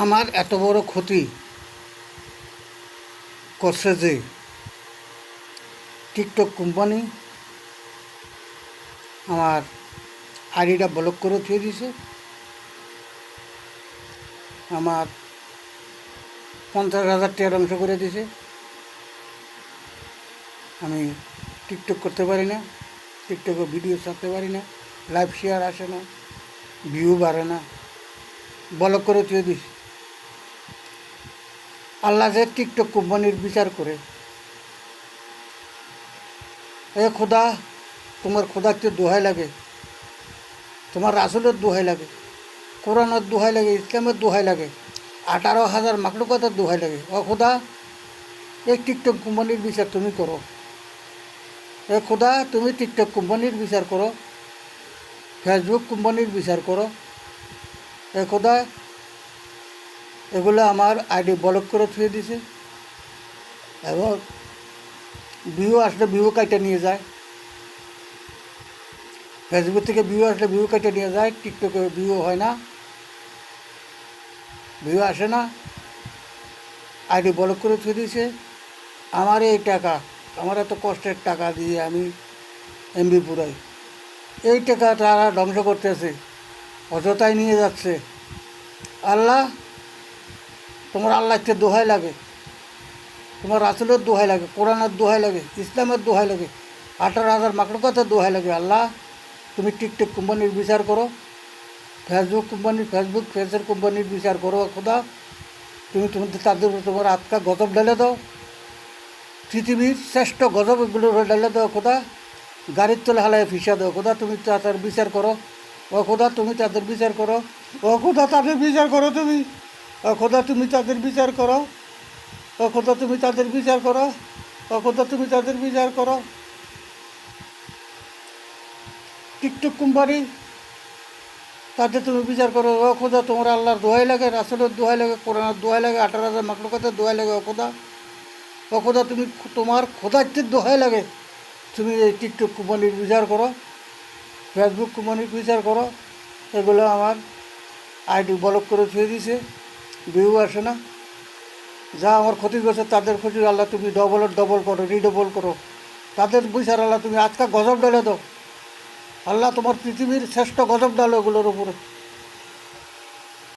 আমার এত বড় ক্ষতি করছে যে টিকটক কোম্পানি আমার আইডিটা ব্লক করে দিয়ে দিছে। আমার 50,000 টাকা ধ্বংস করে দিছে। আমি টিকটক করতে পারি না, টিকটকে ভিডিও ছাড়তে পারি না, লাইভ শেয়ার আসে না, ভিউ বাড়ে না, ব্লক করে দিয়ে দিছে। আল্লাহ যে টিকটক কোম্পানির বিচার করে, এ খোদা, তোমার খোদাকে দোহাই লাগে, তোমার রাসূলের দোহাই লাগে, কোরআনের দোহাই লাগে, ইসলামের দোহাই লাগে, 18,000 মাখলুকাতের দোহাই লাগে। ও খোদা, এই টিকটক কোম্পানির বিচার তুমি করো। এ খোদা, তুমি টিকটক কোম্পানির বিচার করো, ফেসবুক কোম্পানির বিচার করো। এ খোদা, এগুলো আমার আইডি ব্লক করে থুয়ে দিছে এবং ভিউ আসলে ভিউ কাইটে নিয়ে যায়। ফেসবুক থেকে ভিউ আসলে ভিউ কাইটে নিয়ে যায়, টিকটকে ভিউ হয় না, ভিউ আসে না, আইডি ব্লক করে থুয়ে দিছে। আমার এই টাকা, আমার এত কষ্টের টাকা দিয়ে আমি এমবি পুরাই, এই টাকা তারা ধ্বংস করতেছে, অযথাই নিয়ে যাচ্ছে। আল্লাহ, তোমার আল্লাহকে দোহাই লাগে, তোমার রাসূলের দোহাই লাগে, কোরআনের দোহাই লাগে, ইসলামের দোহাই লাগে, 18,000 মাখলুকাতের দোহাই লাগে। আল্লাহ, তুমি টিকটক কোম্পানির বিচার করো, ফেসবুক ফেসের কোম্পানির বিচার করো। খোদা, তুমি তাদের তোমার আত্মা গজব ঢেলে দাও, পৃথিবীর শ্রেষ্ঠ গজব এগুলো ঢেলে দাও। খোদা, গাড়ির তলে হালায় ফিসা দাও। খোদা, তুমি তাদের বিচার করো। ও খোদা, তুমি তাদের বিচার করো। ও খোদা, তাদের বিচার করো তুমি। ও খোদা, তুমি তাদের বিচার করো। ও খোদা, তুমি তাদের বিচার করো। ও খোদা, তুমি তাদের বিচার করো। টিকটক কোম্পানি, তাদের তুমি বিচার করো। ও খোদা, তোমার আল্লাহর দোহাই লাগে, রাসূলের দোহাই লাগে, কোরআনের দোহাই লাগে, 18,000 মাখলুকাতের দোহাই লাগে। ও খোদা, তুমি তোমার খোদার্থের দোহাই লাগে, তুমি এই টিকটক কোম্পানির বিচার করো, ফেসবুক কোম্পানির বিচার করো। এগুলো আমার আইডি ব্লক করে ছুঁয়ে দিছে, ভিউ আসে না। যা আমার ক্ষতি করছে তাদের ক্ষতি আল্লাহ তুমি ডবল করো, রিডবল করো। তাদের বিচার আল্লাহ তুমি আজকা গজব ঢেলে দাও। আল্লাহ, তোমার পৃথিবীর শ্রেষ্ঠ গজব ডালো এগুলোর উপরে।